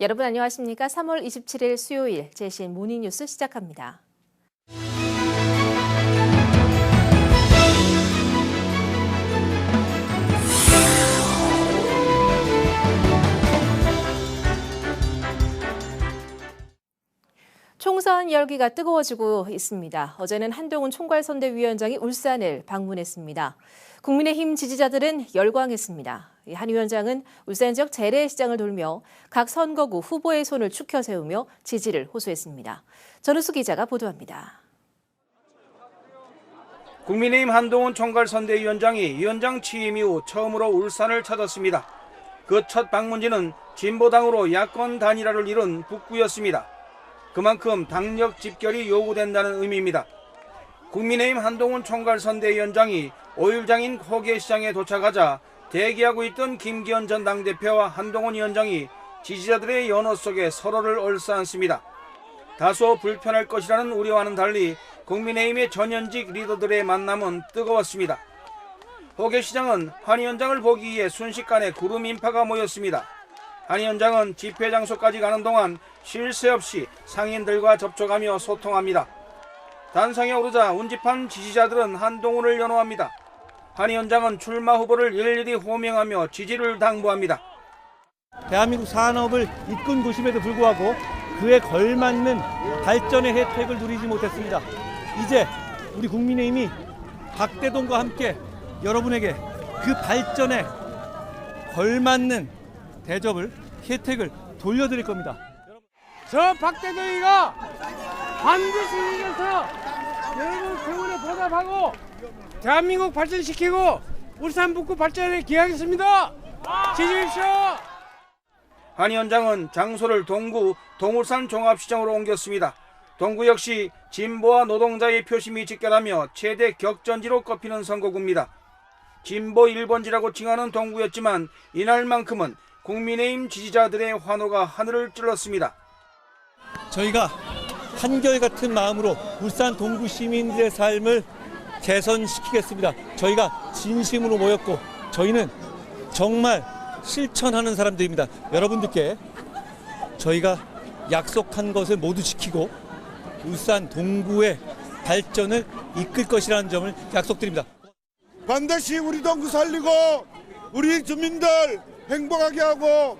여러분 안녕하십니까? 3월 27일 수요일 JCN 모닝뉴스 시작합니다. 총선 열기가 뜨거워지고 있습니다. 어제는 한동훈 총괄선대위원장이 울산을 방문했습니다. 국민의힘 지지자들은 열광했습니다. 한 위원장은 울산 지역 재래시장을 돌며 각 선거구 후보의 손을 축혀 세우며 지지를 호소했습니다. 전우수 기자가 보도합니다. 국민의힘 한동훈 총괄선대위원장이 위원장 취임 이후 처음으로 울산을 찾았습니다. 그 첫 방문지는 진보당으로 야권 단일화를 이룬 북구였습니다. 그만큼 당력 집결이 요구된다는 의미입니다. 국민의힘 한동훈 총괄선대위원장이 5일장인 호계시장에 도착하자 대기하고 있던 김기현 전 당대표와 한동훈 위원장이 지지자들의 연호 속에 서로를 얼싸안습니다. 다소 불편할 것이라는 우려와는 달리 국민의힘의 전현직 리더들의 만남은 뜨거웠습니다. 호계시장은 한 위원장을 보기 위해 순식간에 구름 인파가 모였습니다. 한 위원장은 집회 장소까지 가는 동안 쉴 새 없이 상인들과 접촉하며 소통합니다. 단상에 오르자 운집한 지지자들은 한동훈을 연호합니다. 한 위원장은 출마 후보를 일일이 호명하며 지지를 당부합니다. 대한민국 산업을 이끈 곳임에도 불구하고 그에 걸맞는 발전의 혜택을 누리지 못했습니다. 이제 우리 국민의힘이 박대동과 함께 여러분에게 그 발전에 걸맞는 대접을, 혜택을 돌려드릴 겁니다. 저 박대동이가 반드시 이겨서 여러분 병원에 보답하고 대한민국 발전시키고 울산 북구 발전에 기여하겠습니다. 지지해주십시오. 한 위원장은 장소를 동구 동울산 종합시장으로 옮겼습니다. 동구 역시 진보와 노동자의 표심이 직결하며 최대 격전지로 꼽히는 선거구입니다. 진보 1번지라고 칭하는 동구였지만 이날만큼은 국민의힘 지지자들의 환호가 하늘을 찔렀습니다. 저희가 한결같은 마음으로 울산 동구 시민들의 삶을 개선시키겠습니다. 저희가 진심으로 모였고 저희는 정말 실천하는 사람들입니다. 여러분들께 저희가 약속한 것을 모두 지키고 울산 동구의 발전을 이끌 것이라는 점을 약속드립니다. 반드시 우리 동구 살리고 우리 주민들 행복하게 하고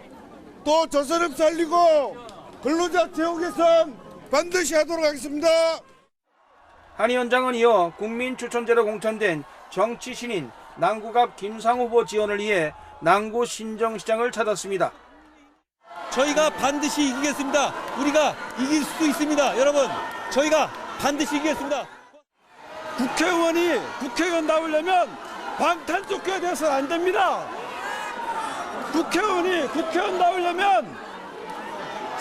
또 조선업 살리고 근로자 채용 개선 반드시 하도록 하겠습니다. 한 위원장은 이어 국민 추천제로 공천된 정치 신인 남구갑 김상우 후보 지원을 위해 남구 신정시장을 찾았습니다. 저희가 반드시 이기겠습니다. 우리가 이길 수 있습니다. 여러분, 저희가 반드시 이기겠습니다. 국회의원이 국회의원 나오려면 방탄조끼가 되어서는 안 됩니다. 국회의원이 국회의원 나오려면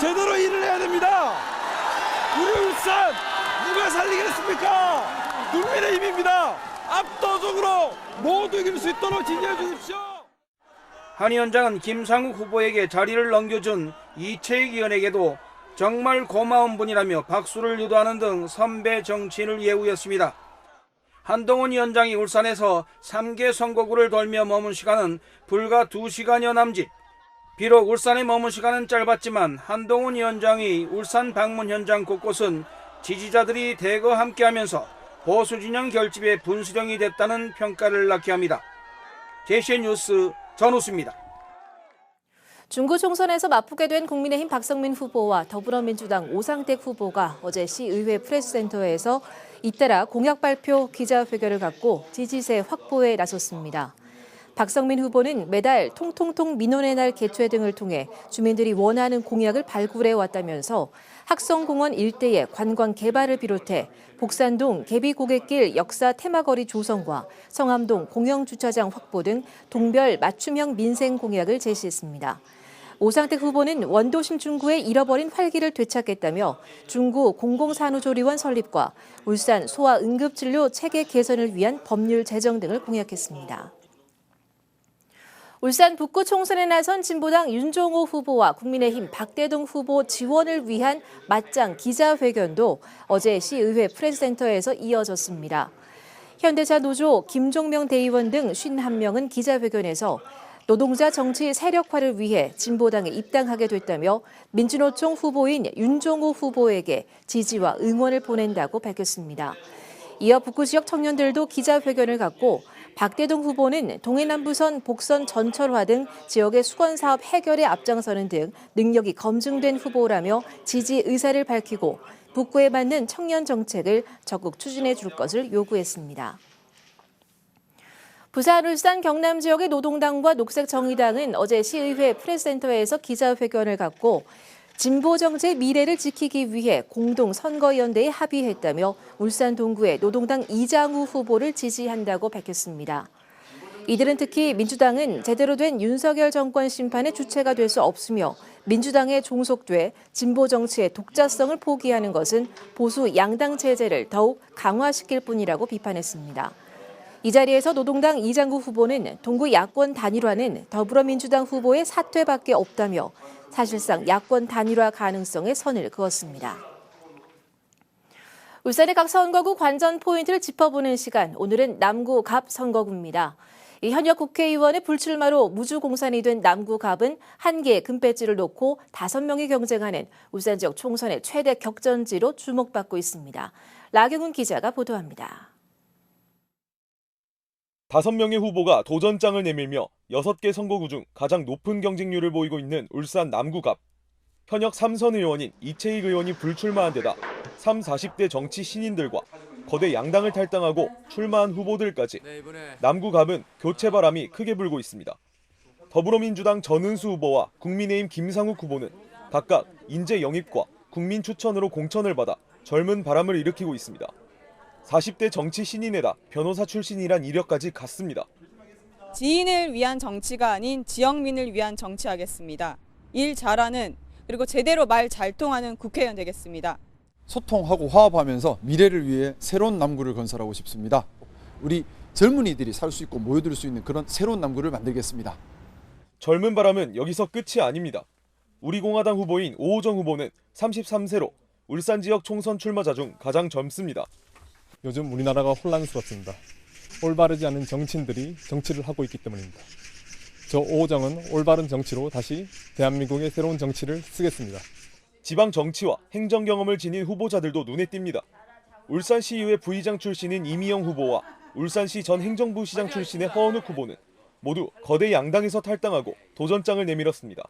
제대로 일을 해야 됩니다. 우리 울산 누가 살리겠습니까? 국민의힘입니다. 압도적으로 모두 이길 수 있도록 지지해 주십시오. 한 위원장은 김상욱 후보에게 자리를 넘겨준 이채익 의원에게도 정말 고마운 분이라며 박수를 유도하는 등 선배 정치인을 예우했습니다. 한동훈 위원장이 울산에서 3개 선거구를 돌며 머문 시간은 불과 2시간여 남짓. 비록 울산에 머문 시간은 짧았지만 한동훈 위원장이 울산 방문 현장 곳곳은 지지자들이 대거 함께하면서 보수진영 결집의 분수령이 됐다는 평가를 낳게 합니다. JCN 뉴스 전우수입니다. 중구 총선에서 맞붙게 된 국민의힘 박성민 후보와 더불어민주당 오상택 후보가 어제 시의회 프레스센터에서 잇따라 공약 발표 기자회견을 갖고 지지세 확보에 나섰습니다. 박성민 후보는 매달 통통통 민원의 날 개최 등을 통해 주민들이 원하는 공약을 발굴해 왔다면서 학성공원 일대의 관광 개발을 비롯해 복산동 개비고갯길 역사 테마거리 조성과 성암동 공영주차장 확보 등 동별 맞춤형 민생 공약을 제시했습니다. 오상택 후보는 원도심 중구의 잃어버린 활기를 되찾겠다며 중구 공공산후조리원 설립과 울산 소아응급진료 체계 개선을 위한 법률 제정 등을 공약했습니다. 울산 북구 총선에 나선 진보당 윤종호 후보와 국민의힘 박대동 후보 지원을 위한 맞짱 기자회견도 어제 시의회 프레스센터에서 이어졌습니다. 현대차 노조 김종명 대의원 등 51명은 기자회견에서 노동자 정치 세력화를 위해 진보당에 입당하게 됐다며 민주노총 후보인 윤종호 후보에게 지지와 응원을 보낸다고 밝혔습니다. 이어 북구 지역 청년들도 기자회견을 갖고 박대동 후보는 동해남부선 복선 전철화 등 지역의 수건 사업 해결에 앞장서는 등 능력이 검증된 후보라며 지지 의사를 밝히고 북구에 맞는 청년 정책을 적극 추진해 줄 것을 요구했습니다. 부산, 울산, 경남 지역의 노동당과 녹색정의당은 어제 시의회 프레스센터에서 기자회견을 갖고 진보 정치의 미래를 지키기 위해 공동선거연대에 합의했다며 울산 동구의 노동당 이장우 후보를 지지한다고 밝혔습니다. 이들은 특히 민주당은 제대로 된 윤석열 정권 심판의 주체가 될 수 없으며 민주당에 종속돼 진보 정치의 독자성을 포기하는 것은 보수 양당 체제를 더욱 강화시킬 뿐이라고 비판했습니다. 이 자리에서 노동당 이장구 후보는 동구 야권 단일화는 더불어민주당 후보의 사퇴밖에 없다며 사실상 야권 단일화 가능성에 선을 그었습니다. 울산의 각 선거구 관전 포인트를 짚어보는 시간, 오늘은 남구 갑 선거구입니다. 이 현역 국회의원의 불출마로 무주공산이 된 남구 갑은 한 개의 금배지를 놓고 5명이 경쟁하는 울산 지역 총선의 최대 격전지로 주목받고 있습니다. 라경훈 기자가 보도합니다. 5명의 후보가 도전장을 내밀며 6개 선거구 중 가장 높은 경쟁률을 보이고 있는 울산 남구갑. 현역 3선 의원인 이채익 의원이 불출마한 데다 40대 정치 신인들과 거대 양당을 탈당하고 출마한 후보들까지 남구갑은 교체 바람이 크게 불고 있습니다. 더불어민주당 전은수 후보와 국민의힘 김상욱 후보는 각각 인재 영입과 국민 추천으로 공천을 받아 젊은 바람을 일으키고 있습니다. 40대 정치 신인에다 변호사 출신이란 이력까지 갖습니다. 지인을 위한 정치가 아닌 지역민을 위한 정치하겠습니다. 일 잘하는 그리고 제대로 말 잘 통하는 국회의원 되겠습니다. 소통하고 화합하면서 미래를 위해 새로운 남구를 건설하고 싶습니다. 우리 젊은이들이 살 수 있고 모여들 수 있는 그런 새로운 남구를 만들겠습니다. 젊은 바람은 여기서 끝이 아닙니다. 우리공화당 후보인 오호정 후보는 33세로 울산 지역 총선 출마자 중 가장 젊습니다. 요즘 우리나라가 혼란스럽습니다. 올바르지 않은 정치인들이 정치를 하고 있기 때문입니다. 저 오호정은 올바른 정치로 다시 대한민국의 새로운 정치를 쓰겠습니다. 지방 정치와 행정 경험을 지닌 후보자들도 눈에 띕니다. 울산시의회 부의장 출신인 이미영 후보와 울산시 전 행정부 시장 출신의 허은욱 후보는 모두 거대 양당에서 탈당하고 도전장을 내밀었습니다.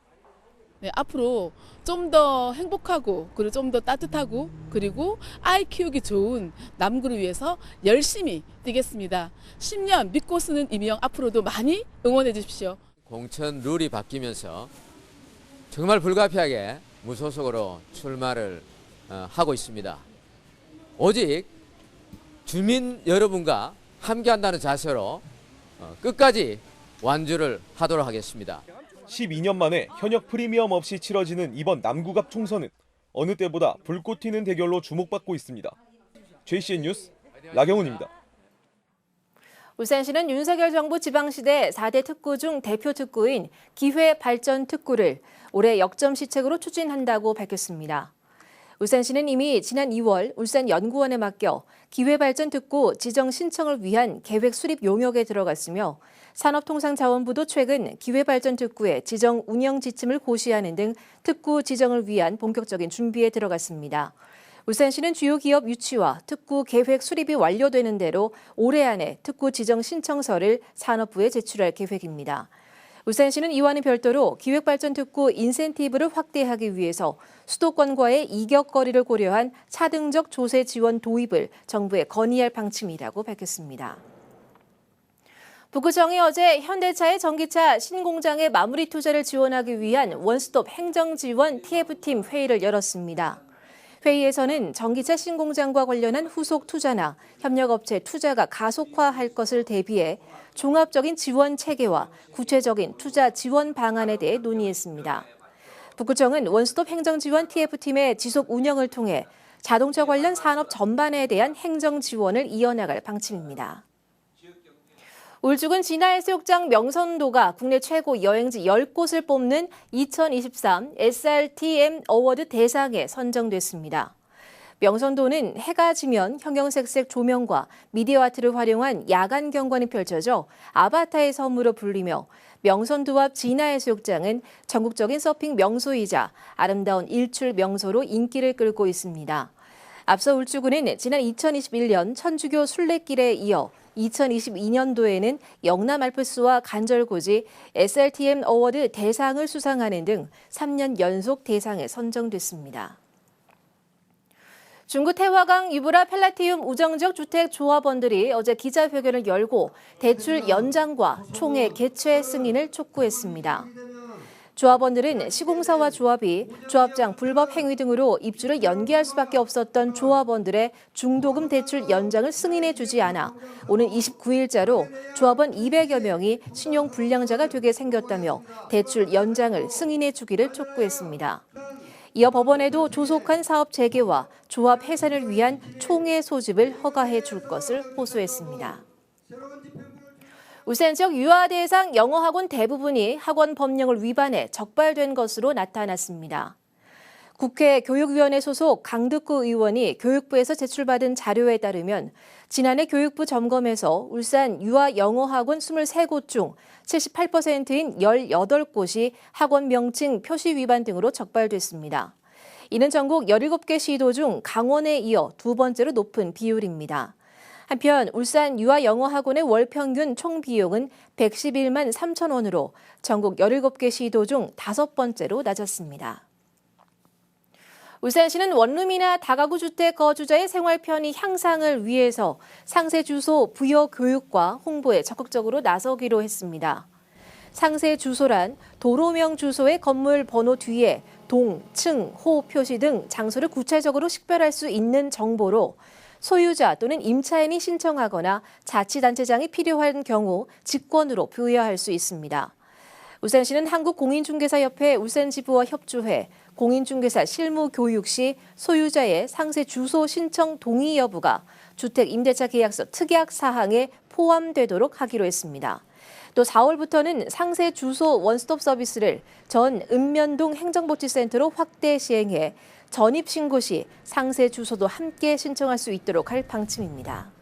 네, 앞으로 좀 더 행복하고 그리고 좀 더 따뜻하고 그리고 아이 키우기 좋은 남구를 위해서 열심히 뛰겠습니다. 10년 믿고 쓰는 이미영 앞으로도 많이 응원해 주십시오. 공천 룰이 바뀌면서 정말 불가피하게 무소속으로 출마를 하고 있습니다. 오직 주민 여러분과 함께한다는 자세로 끝까지 완주를 하도록 하겠습니다. 12년 만에 현역 프리미엄 없이 치러지는 이번 남구갑 총선은 어느 때보다 불꽃 튀는 대결로 주목받고 있습니다. JCN 뉴스 라경훈입니다. 울산시는 윤석열 정부 지방시대 4대 특구 중 대표 특구인 기회발전특구를 올해 역점시책으로 추진한다고 밝혔습니다. 울산시는 이미 지난 2월 울산연구원에 맡겨 기회발전특구 지정 신청을 위한 계획 수립 용역에 들어갔으며 산업통상자원부도 최근 기회발전특구의 지정 운영 지침을 고시하는 등 특구 지정을 위한 본격적인 준비에 들어갔습니다. 울산시는 주요 기업 유치와 특구 계획 수립이 완료되는 대로 올해 안에 특구 지정 신청서를 산업부에 제출할 계획입니다. 울산시는 이와는 별도로 기획발전특구 인센티브를 확대하기 위해서 수도권과의 이격거리를 고려한 차등적 조세 지원 도입을 정부에 건의할 방침이라고 밝혔습니다. 북구청이 어제 현대차의 전기차 신공장의 마무리 투자를 지원하기 위한 원스톱 행정지원 TF팀 회의를 열었습니다. 회의에서는 전기차 신공장과 관련한 후속 투자나 협력업체 투자가 가속화할 것을 대비해 종합적인 지원 체계와 구체적인 투자 지원 방안에 대해 논의했습니다. 북구청은 원스톱 행정지원 TF팀의 지속 운영을 통해 자동차 관련 산업 전반에 대한 행정 지원을 이어나갈 방침입니다. 울주군 진화해수욕장 명선도가 국내 최고 여행지 10곳을 뽑는 2023 SRTM 어워드 대상에 선정됐습니다. 명선도는 해가 지면 형형색색 조명과 미디어 아트를 활용한 야간 경관이 펼쳐져 아바타의 섬으로 불리며 명선두합 진화해수욕장은 전국적인 서핑 명소이자 아름다운 일출 명소로 인기를 끌고 있습니다. 앞서 울주군은 지난 2021년 천주교 순례길에 이어 2022년도에는 영남 알프스와 간절곶이 SRTM 어워드 대상을 수상하는 등 3년 연속 대상에 선정됐습니다. 중구 태화강 유브라 펠라티움 우정지역 주택 조합원들이 어제 기자회견을 열고 대출 연장과 총회 개최 승인을 촉구했습니다. 조합원들은 시공사와 조합이 조합장 불법 행위 등으로 입주를 연기할 수밖에 없었던 조합원들의 중도금 대출 연장을 승인해 주지 않아 오는 29일자로 조합원 200여 명이 신용 불량자가 되게 생겼다며 대출 연장을 승인해 주기를 촉구했습니다. 이어 법원에도 조속한 사업 재개와 조합 해산을 위한 총회 소집을 허가해 줄 것을 호소했습니다. 울산 지역 유아 대상 영어 학원 대부분이 학원 법령을 위반해 적발된 것으로 나타났습니다. 국회 교육위원회 소속 강득구 의원이 교육부에서 제출받은 자료에 따르면 지난해 교육부 점검에서 울산 유아 영어 학원 23곳 중 78%인 18곳이 학원 명칭 표시 위반 등으로 적발됐습니다. 이는 전국 17개 시도 중 강원에 이어 두 번째로 높은 비율입니다. 한편 울산 유아 영어 학원의 월 평균 총 비용은 111만 3천 원으로 전국 17개 시도 중 5번째로 낮았습니다. 울산시는 원룸이나 다가구 주택 거주자의 생활 편의 향상을 위해서 상세 주소 부여 교육과 홍보에 적극적으로 나서기로 했습니다. 상세 주소란 도로명 주소의 건물 번호 뒤에 동, 층, 호 표시 등 장소를 구체적으로 식별할 수 있는 정보로 소유자 또는 임차인이 신청하거나 자치단체장이 필요한 경우 직권으로 부여할 수 있습니다. 울산시는 한국공인중개사협회 울산지부와 협조해 공인중개사 실무교육 시 소유자의 상세 주소 신청 동의 여부가 주택임대차 계약서 특약 사항에 포함되도록 하기로 했습니다. 또 4월부터는 상세 주소 원스톱 서비스를 전 읍면동 행정복지센터로 확대 시행해 전입신고 시 상세 주소도 함께 신청할 수 있도록 할 방침입니다.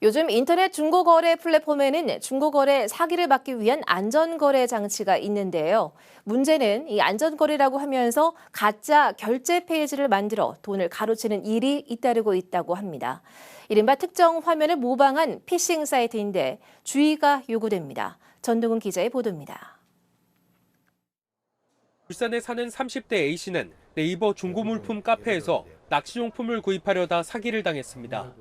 요즘 인터넷 중고거래 플랫폼에는 중고거래 사기를 막기 위한 안전거래 장치가 있는데요. 문제는 이 안전거래라고 하면서 가짜 결제 페이지를 만들어 돈을 가로채는 일이 잇따르고 있다고 합니다. 이른바 특정 화면을 모방한 피싱 사이트인데 주의가 요구됩니다. 전동훈 기자의 보도입니다. 울산에 사는 30대 A씨는 네이버 중고물품 카페에서 낚시용품을 구입하려다 사기를 당했습니다.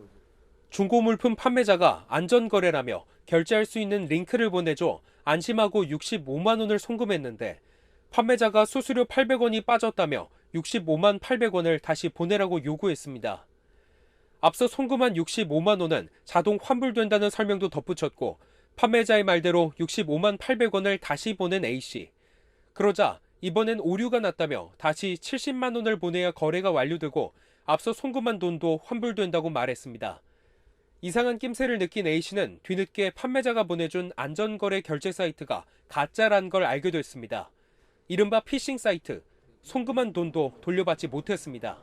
중고물품 판매자가 안전거래라며 결제할 수 있는 링크를 보내줘 안심하고 65만 원을 송금했는데 판매자가 수수료 800원이 빠졌다며 65만 800원을 다시 보내라고 요구했습니다. 앞서 송금한 65만 원은 자동 환불된다는 설명도 덧붙였고 판매자의 말대로 65만 800원을 다시 보낸 A씨. 그러자 이번엔 오류가 났다며 다시 70만 원을 보내야 거래가 완료되고 앞서 송금한 돈도 환불된다고 말했습니다. 이상한 낌새를 느낀 A씨는 뒤늦게 판매자가 보내준 안전거래 결제 사이트가 가짜란 걸 알게 됐습니다. 이른바 피싱 사이트, 송금한 돈도 돌려받지 못했습니다.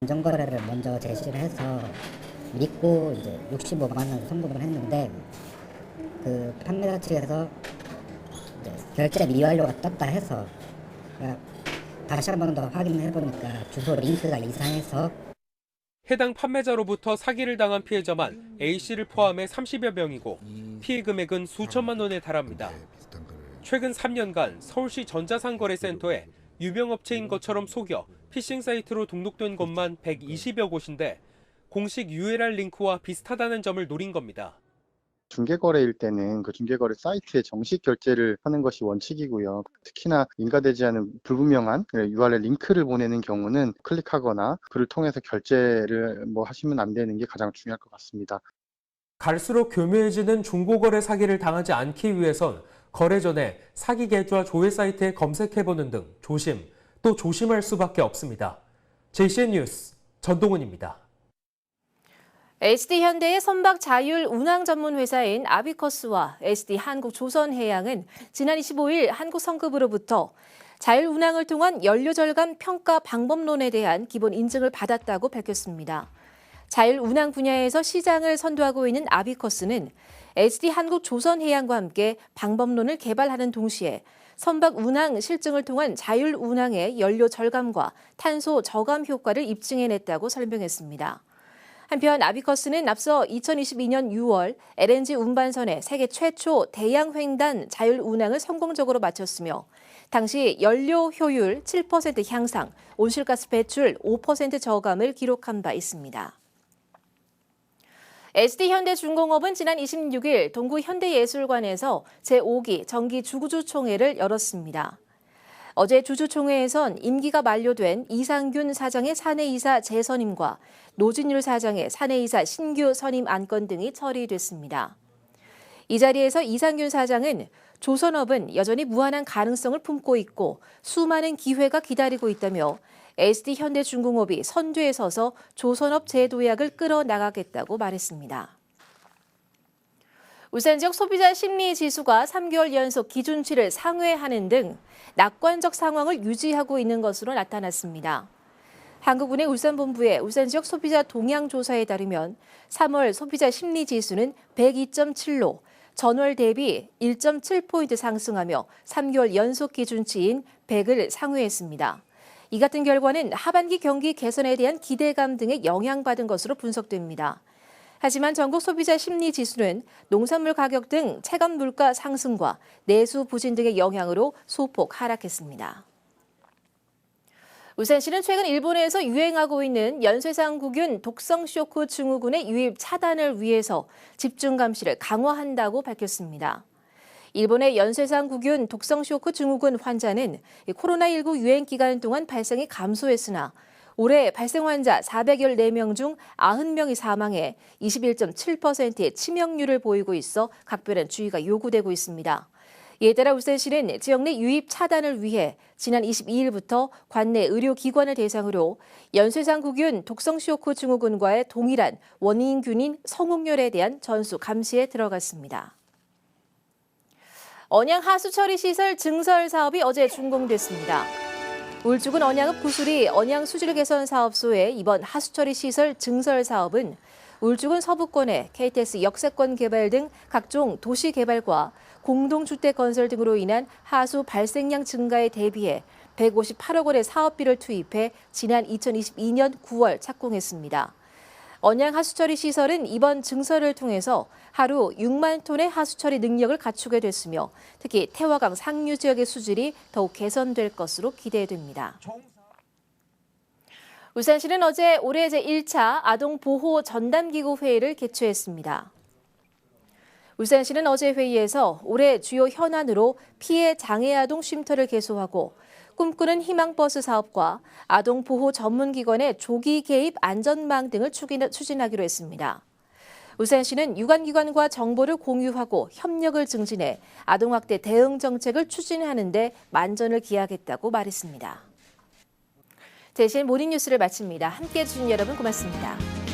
안전거래를 먼저 제시를 해서 믿고 이제 65만 원 송금을 했는데 그 판매자 측에서 결제 미완료가 떴다 해서 다시 한 번 더 확인해 보니까 주소 링크가 이상해서 해당 판매자로부터 사기를 당한 피해자만 A씨를 포함해 30여 명이고 피해 금액은 수천만 원에 달합니다. 최근 3년간 서울시 전자상거래센터에 유명업체인 것처럼 속여 피싱 사이트로 등록된 곳만 120여 곳인데 공식 URL 링크와 비슷하다는 점을 노린 겁니다. 중개거래일 때는 그 중개거래 사이트에 정식 결제를 하는 것이 원칙이고요. 특히나 인가되지 않은 불분명한 URL 링크를 보내는 경우는 클릭하거나 그를 통해서 결제를 하시면 안 되는 게 가장 중요할 것 같습니다. 갈수록 교묘해지는 중고거래 사기를 당하지 않기 위해선 거래 전에 사기 계좌 조회 사이트에 검색해보는 등 조심, 또 조심할 수밖에 없습니다. JCN 뉴스 전동훈입니다. SD현대의 선박 자율 운항 전문 회사인 아비커스와 SD한국조선해양은 지난 25일 한국 성급으로부터 자율 운항을 통한 연료 절감 평가 방법론에 대한 기본 인증을 받았다고 밝혔습니다. 자율 운항 분야에서 시장을 선도하고 있는 아비커스는 SD 한국조선해양과 함께 방법론을 개발하는 동시에 선박 운항 실증을 통한 자율 운항의 연료 절감과 탄소 저감 효과를 입증해냈다고 설명했습니다. 한편 아비커스는 앞서 2022년 6월 LNG 운반선의 세계 최초 대양 횡단 자율 운항을 성공적으로 마쳤으며 당시 연료 효율 7% 향상, 온실가스 배출 5% 저감을 기록한 바 있습니다. SD현대중공업은 지난 26일 동구 현대예술관에서 제5기 정기 주주총회를 열었습니다. 어제 주주총회에선 임기가 만료된 이상균 사장의 사내이사 재선임과 노진율 사장의 사내이사 신규 선임 안건 등이 처리됐습니다. 이 자리에서 이상균 사장은 조선업은 여전히 무한한 가능성을 품고 있고 수많은 기회가 기다리고 있다며 SD현대중공업이 선두에 서서 조선업 재도약을 끌어나가겠다고 말했습니다. 울산 지역 소비자 심리 지수가 3개월 연속 기준치를 상회하는 등 낙관적 상황을 유지하고 있는 것으로 나타났습니다. 한국은행 울산본부의 울산 지역 소비자 동향 조사에 따르면 3월 소비자 심리 지수는 102.7로 전월 대비 1.7포인트 상승하며 3개월 연속 기준치인 100을 상회했습니다. 이 같은 결과는 하반기 경기 개선에 대한 기대감 등에 영향받은 것으로 분석됩니다. 하지만 전국 소비자 심리 지수는 농산물 가격 등 체감 물가 상승과 내수 부진 등의 영향으로 소폭 하락했습니다. 울산시는 최근 일본에서 유행하고 있는 연쇄상구균 독성 쇼크 증후군의 유입 차단을 위해서 집중 감시를 강화한다고 밝혔습니다. 일본의 연쇄상구균 독성 쇼크 증후군 환자는 코로나19 유행 기간 동안 발생이 감소했으나 올해 발생 환자 414명 중 90명이 사망해 21.7%의 치명률을 보이고 있어 각별한 주의가 요구되고 있습니다. 이에 따라 울산시는 지역 내 유입 차단을 위해 지난 22일부터 관내 의료기관을 대상으로 연쇄상구균 독성 쇼크 증후군과의 동일한 원인균인 성홍열에 대한 전수 감시에 들어갔습니다. 언양 하수처리 시설 증설 사업이 어제 준공됐습니다. 울주군 언양읍 구수리 언양 수질 개선 사업소의 이번 하수처리 시설 증설 사업은 울주군 서부권의 KTX 역세권 개발 등 각종 도시 개발과 공동주택 건설 등으로 인한 하수 발생량 증가에 대비해 158억 원의 사업비를 투입해 지난 2022년 9월 착공했습니다. 언양 하수처리 시설은 이번 증설을 통해서 하루 6만 톤의 하수처리 능력을 갖추게 됐으며 특히 태화강 상류 지역의 수질이 더욱 개선될 것으로 기대됩니다. 울산시는 어제 올해 제1차 아동보호 전담기구 회의를 개최했습니다. 울산시는 어제 회의에서 올해 주요 현안으로 피해 장애 아동 쉼터를 개소하고 꿈꾸는 희망버스 사업과 아동보호 전문기관의 조기 개입 안전망 등을 추진하기로 했습니다. 울산시는 유관기관과 정보를 공유하고 협력을 증진해 아동학대 대응 정책을 추진하는 데 만전을 기하겠다고 말했습니다. 대신 모닝뉴스를 마칩니다. 함께해 주신 여러분 고맙습니다.